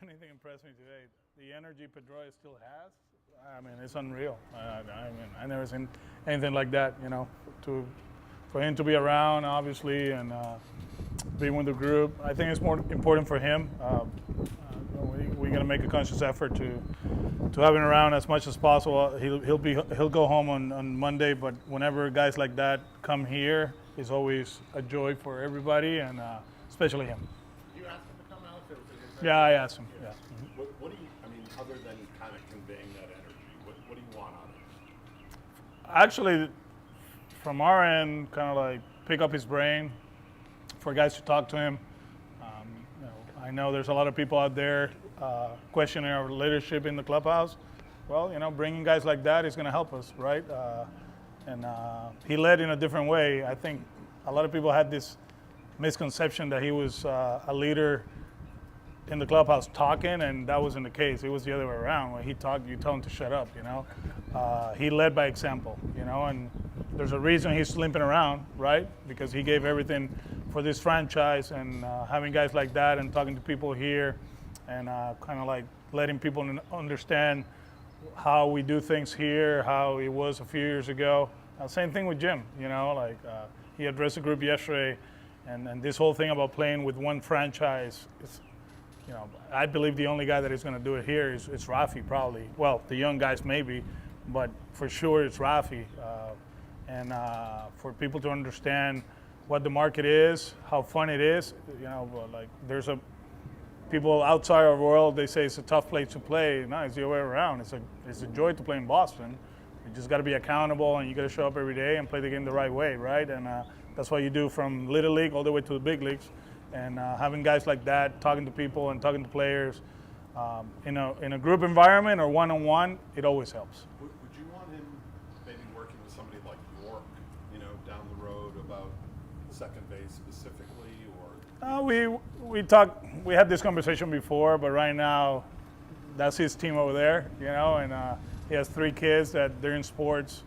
anything impressed me today, the energy Pedroia still has, I mean, it's unreal. I never seen anything like that, for him to be around, obviously, and being with the group. I think it's more important for him. We're going to make a conscious effort to have him around as much as possible. He'll go home on Monday, but whenever guys like that come here, it's always a joy for everybody, and especially him. You asked him to come out? Yeah, I asked him. Yeah. What do you, other than kind of conveying that energy, what do you want out of it? Actually, from our end, kind of like pick up his brain, for guys to talk to him. I know there's a lot of people out there questioning our leadership in the clubhouse. Well, bringing guys like that is going to help us, right? And he led in a different way. I think a lot of people had this misconception that he was a leader in the clubhouse talking, and that wasn't the case. It was the other way around. When he talked, you tell him to shut up, He led by example, and there's a reason he's limping around, right? Because he gave everything for this franchise, and having guys like that and talking to people here and kind of like letting people understand how we do things here, how it was a few years ago. Same thing with Jim, he addressed the group yesterday, and this whole thing about playing with one franchise is, I believe the only guy that is going to do it here is Rafi, probably. Well, the young guys maybe, but for sure it's Rafi. And for people to understand what the market is, how fun it is, there's people outside our world, they say it's a tough place to play. No, it's the other way around. It's a joy to play in Boston. You just got to be accountable, and you got to show up every day and play the game the right way, right? And that's what you do from Little League all the way to the big leagues. And having guys like that, talking to people and talking to players, in a group environment or one-on-one, it always helps. Would you want him maybe working with somebody like York, down the road about second base specifically, or? We had this conversation before, but right now, that's his team over there, and he has 3 kids that they're in sports.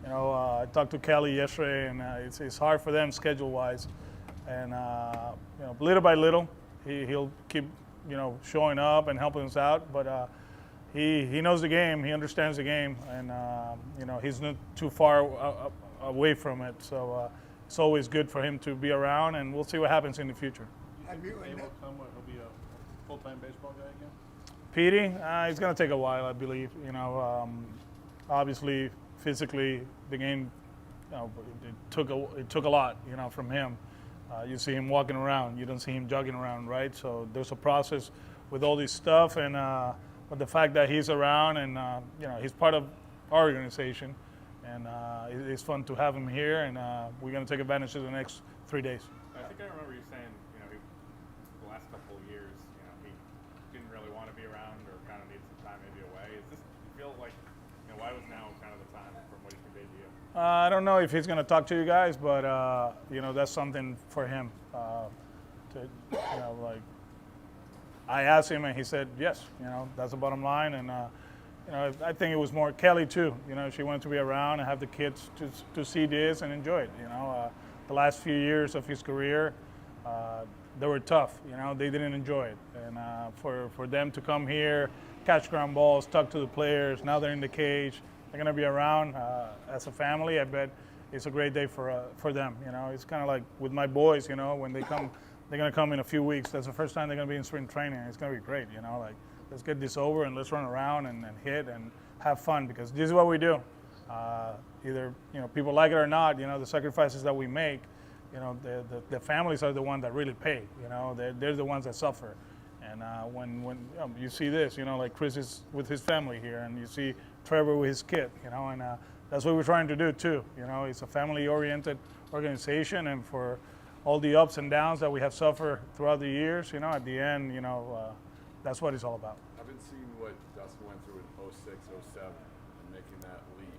I talked to Kelly yesterday, and it's hard for them schedule-wise. And little by little, he'll keep showing up and helping us out. But he knows the game, he understands the game, and he's not too far away from it. So it's always good for him to be around, and we'll see what happens in the future. Have you able to come where he'll be a full-time baseball guy again? Petey, he's going to take a while, I believe. Obviously, physically, the game, it took a lot, from him. You see him walking around. You don't see him jogging around, right? So there's a process with all this stuff, and but the fact that he's around and he's part of our organization, and it's fun to have him here, and we're going to take advantage of the next 3 days. I think I remember you saying, the last couple of years, he didn't really want to be around or kind of needs some time maybe away. Is this, you feel like, why was now kind of the time from what he conveyed to you? I don't know if he's going to talk to you guys, but that's something for him. I asked him, and he said yes. That's the bottom line, and I think it was more Kelly too. She wanted to be around and have the kids to see this and enjoy it. The last few years of his career, they were tough. They didn't enjoy it, and for them to come here, catch ground balls, talk to the players. Now they're in the cage. They're going to be around as a family. I bet it's a great day for them. It's kind of like with my boys. When they come, they're going to come in a few weeks. That's the first time they're going to be in spring training. It's going to be great. Let's get this over and let's run around and hit and have fun, because this is what we do. Either people like it or not. The sacrifices that we make. The families are the ones that really pay. They're the ones that suffer. And when you see this, like Chris is with his family here, and you see Trevor with his kid, and that's what we're trying to do too. It's a family-oriented organization, and for all the ups and downs that we have suffered throughout the years, at the end, that's what it's all about. I've been seeing what Dustin went through in 06, 07, and making that leap.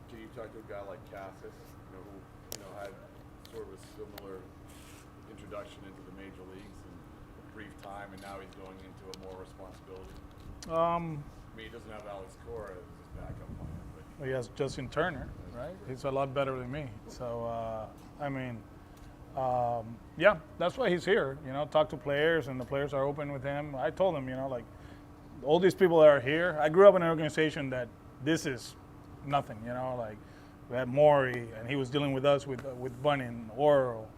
Can you talk to a guy like Cassis, who had sort of a similar introduction into the major leagues in a brief time, and now he's going into a more responsibility? He doesn't have Alex Cora as his backup plan, but he has Justin Turner, right? He's a lot better than me. So, yeah, that's why he's here. Talk to players, and the players are open with him. I told him, like all these people that are here. I grew up in an organization that this is nothing. Like we had Maury, and he was dealing with us with Bunning, Oral,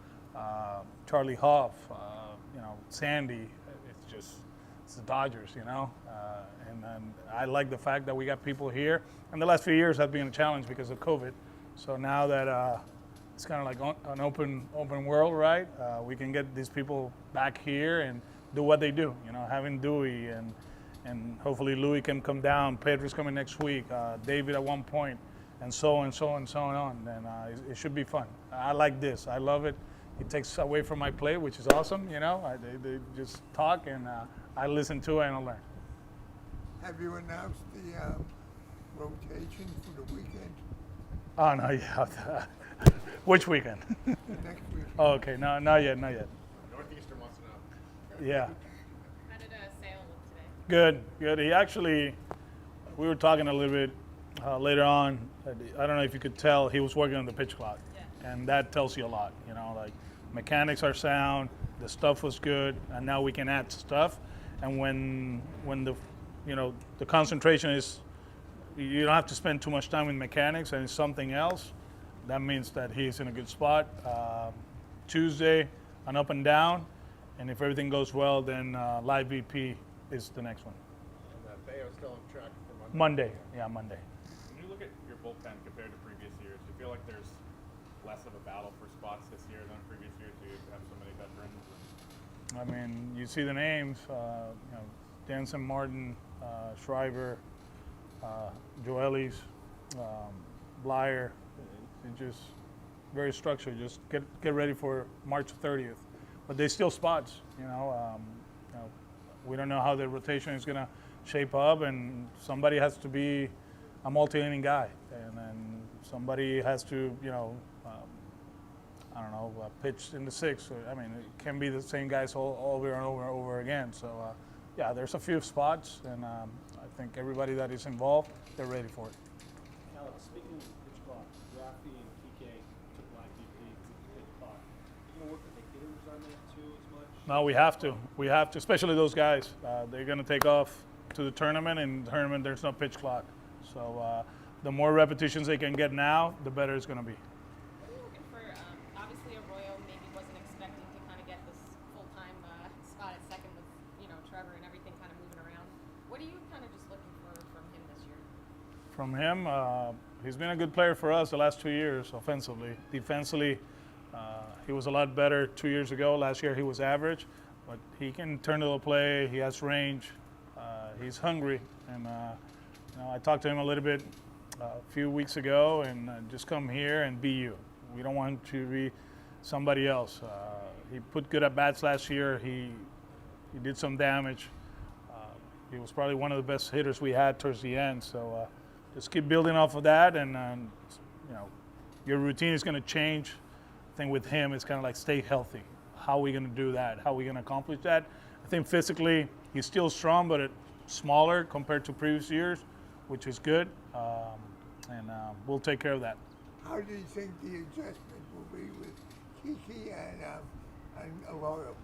Charlie Hoff, Sandy. It's the Dodgers, and I like the fact that we got people here. And the last few years have been a challenge because of COVID. So now that it's kind of like an open world, right? We can get these people back here and do what they do. Having Dewey and hopefully Louis can come down. Pedro's coming next week. David at one point, and so on. And it should be fun. I like this. I love it. It takes away from my play, which is awesome. They just talk, and I listen to it and I learn. Have you announced the rotation for the weekend? Oh no, yeah. Which weekend? The next weekend? Oh, okay, no, not yet. Northeastern wants to know. Yeah. How did Sale look today? Good. He actually, we were talking a little bit later on. I don't know if you could tell, he was working on the pitch clock, and that tells you a lot. Like mechanics are sound, the stuff was good, and now we can add stuff. And when the the concentration is, you don't have to spend too much time with mechanics and it's something else, that means that he's in a good spot. Tuesday, an up and down, and if everything goes well, then live VP is the next one. And Bayo's still on track for Monday. Monday. When you look at your bullpen compared to previous years, do you feel like there's less of a battle for spots this year than previous years? Do you have so many veterans? I mean, you see the names, Danson, Martin, Shriver, Joelis, Blyer. It's just very structured. Just get ready for March 30th. But they still spots. We don't know how the rotation is going to shape up, and somebody has to be a multi-inning guy, and then somebody has to, pitch in the sixth. I mean, it can be the same guys all over and over again. So, there's a few spots, and I think everybody that is involved, they're ready for it. Alex, speaking of pitch clock, Rafi and Kike took live VP pitch clock. Are you going to work with the hitters on that too as much? No, we have to. We have to, especially those guys. They're going to take off to the tournament, and the tournament there's no pitch clock. So the more repetitions they can get now, the better it's going to be. What are you looking for? Obviously, Arroyo maybe wasn't expecting to kind of get this full-time spot at second with Trevor and everything kind of moving around. What are you kind of just looking for from him this year? From him, he's been a good player for us the last 2 years offensively. Defensively, he was a lot better 2 years ago. Last year he was average, but he can turn to the play. He has range. He's hungry, and I talked to him a little bit a few weeks ago, and just come here and be you. We don't want him to be somebody else. He put good at bats last year. He did some damage. He was probably one of the best hitters we had towards the end. So just keep building off of that, and your routine is going to change. I think with him, it's kind of like stay healthy. How are we going to do that? How are we going to accomplish that? I think physically he's still strong, but smaller compared to previous years, which is good. And we'll take care of that. How do you think the adjustment will be with Kiki and Arroyo?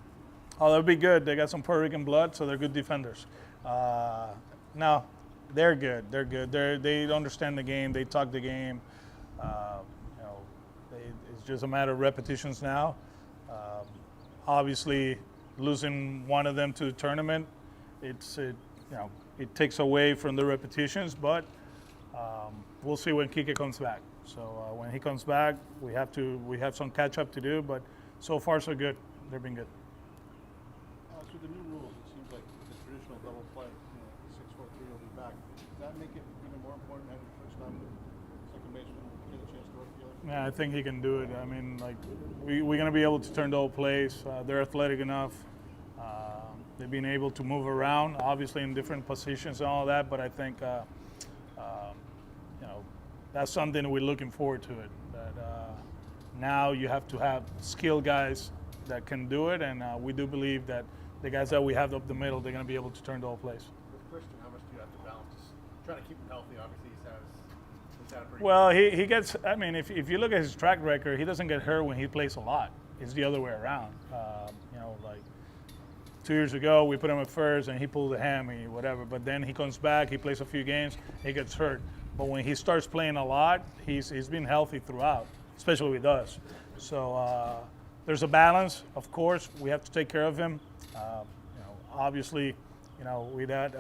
Oh, that'll be good. They got some Puerto Rican blood, so they're good defenders. No, they're good. They're good. They understand the game. They talk the game. It's just a matter of repetitions now. Obviously, losing one of them to the tournament, it takes away from the repetitions. But we'll see when Kike comes back. So when he comes back, we have some catch up to do. But so far so good. They've been good. Alex, with the new rules, it seems like the traditional double play, 6-4-3 will be back. Does that make it even more important having the first time the second baseman get a chance to work together? Yeah, I think he can do it. I mean, we're going to be able to turn double plays. They're athletic enough. They've been able to move around, obviously in different positions and all that. But I think that's something we're looking forward to. It that now you have to have skilled guys that can do it, and we do believe that the guys that we have up the middle, they're going to be able to turn double plays. With Christian, how much do you have to balance? Trying to keep him healthy, obviously he's had a pretty Well, he gets. I mean, if you look at his track record, he doesn't get hurt when he plays a lot. it's the other way around. Like 2 years ago, we put him at first and he pulled a hammy, whatever. But then he comes back, he plays a few games, he gets hurt. But when he starts playing a lot, he's been healthy throughout, especially with us. So there's a balance, of course. We have to take care of him. Obviously, we got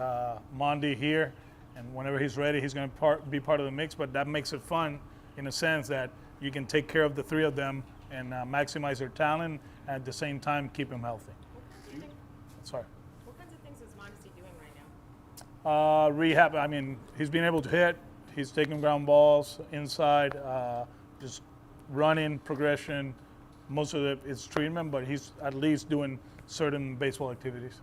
Mondi here, and whenever he's ready, he's going to be part of the mix. But that makes it fun in a sense that you can take care of the three of them and maximize their talent, and at the same time keep them healthy. Sorry. What kinds of things is Modesty doing right now? Rehab. I mean, he's been able to hit. He's taking ground balls inside, just running, progression. Most of it is treatment, but he's at least doing certain baseball activities.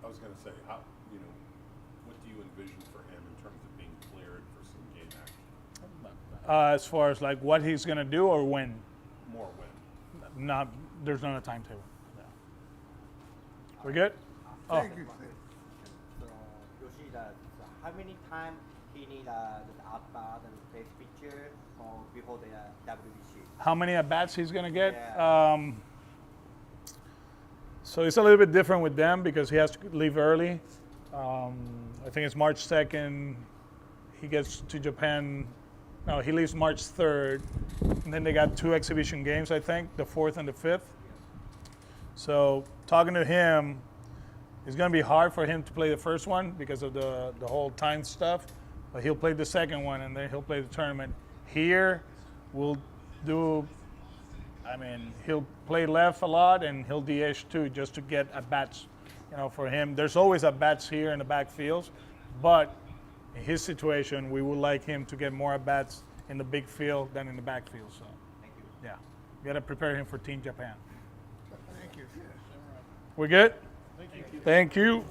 I was going to say, what do you envision for him in terms of being cleared for some game action? As far as like what he's going to do or when? More when. There's not a timetable. No. We're good? Thank you, sir. So Yoshida, how many times he need the outbound and face pitcher or before the WBC? How many at bats he's going to get? Yeah. So it's a little bit different with them because he has to leave early. I think it's March 2nd. He gets to Japan. No, he leaves March 3rd. And then they got 2 exhibition games, I think, the 4th and the 5th. So talking to him, it's going to be hard for him to play the first one because of the whole time stuff. But he'll play the second one, and then he'll play the tournament. Here, we'll do, he'll play left a lot, and he'll DH too, just to get at bats. For him, there's always at bats here in the backfields, but in his situation, we would like him to get more at bats in the big field than in the backfield. So, Thank you. yeah, we got to prepare him for Team Japan. Thank you, sir. We're good? Thank you.